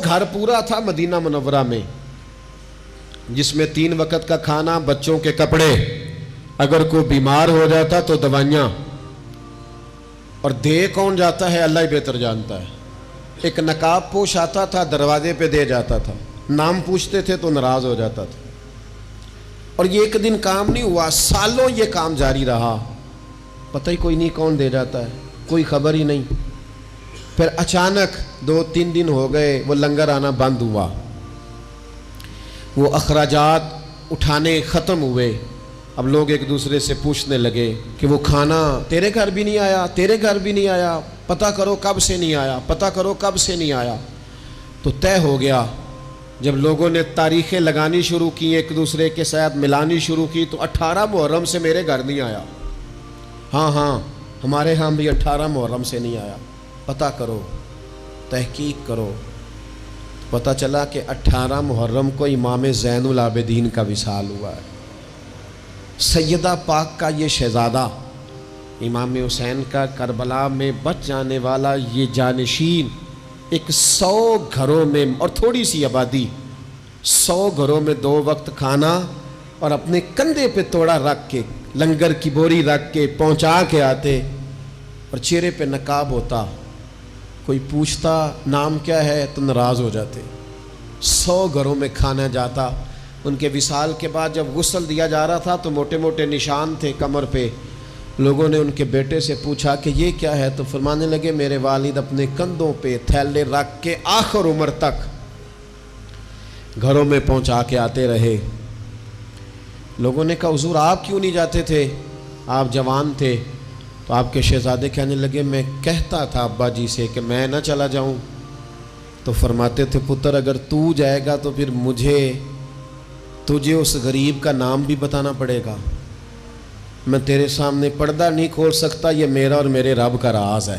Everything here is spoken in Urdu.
گھر پورا تھا مدینہ منورہ میں، جس میں 3 وقت کا کھانا، بچوں کے کپڑے، اگر کوئی بیمار ہو جاتا تو دوائیاں، اور دے کون جاتا ہے اللہ ہی بہتر جانتا ہے۔ ایک نقاب پوش آتا تھا، دروازے پہ دے جاتا تھا، نام پوچھتے تھے تو ناراض ہو جاتا تھا، اور یہ ایک دن کام نہیں ہوا، سالوں یہ کام جاری رہا، پتہ ہی کوئی نہیں کون دے جاتا ہے، کوئی خبر ہی نہیں۔ پھر اچانک 2-3 دن ہو گئے، وہ لنگر آنا بند ہوا، وہ اخراجات اٹھانے ختم ہوئے۔ اب لوگ ایک دوسرے سے پوچھنے لگے کہ وہ کھانا تیرے گھر بھی نہیں آیا، تیرے گھر بھی نہیں آیا، پتہ کرو کب سے نہیں آیا، پتہ کرو کب سے نہیں آیا۔ تو طے ہو گیا، جب لوگوں نے تاریخیں لگانی شروع کی، ایک دوسرے کے ساتھ ملانی شروع کی، تو 18 محرم سے میرے گھر نہیں آیا، ہاں ہمارے ہاں بھی 18 محرم سے نہیں آیا، پتہ کرو، تحقیق کرو۔ پتہ چلا کہ 18 محرم کو امام زین العابدین کا وصال ہوا ہے۔ سیدہ پاک کا یہ شہزادہ، امام حسین کا کربلا میں بچ جانے والا یہ جانشین، ایک 100 گھروں میں، اور تھوڑی سی آبادی، 100 گھروں میں 2 وقت کھانا، اور اپنے کندھے پہ توڑا رکھ کے، لنگر کی بوری رکھ کے پہنچا کے آتے، اور چہرے پہ نقاب ہوتا، کوئی پوچھتا نام کیا ہے تو ناراض ہو جاتے۔ 100 گھروں میں کھانا جاتا۔ ان کے وصال کے بعد جب غسل دیا جا رہا تھا تو موٹے موٹے نشان تھے کمر پہ۔ لوگوں نے ان کے بیٹے سے پوچھا کہ یہ کیا ہے، تو فرمانے لگے میرے والد اپنے کندھوں پہ تھیلے رکھ کے آخر عمر تک گھروں میں پہنچا کے آتے رہے۔ لوگوں نے کہا حضور آپ کیوں نہیں جاتے تھے، آپ جوان تھے؟ تو آپ کے شہزادے کہنے لگے میں کہتا تھا ابا جی سے کہ میں نہ چلا جاؤں، تو فرماتے تھے پتر اگر تو جائے گا تو پھر تجھے اس غریب کا نام بھی بتانا پڑے گا، میں تیرے سامنے پردہ نہیں کھول سکتا، یہ میرا اور میرے رب کا راز ہے۔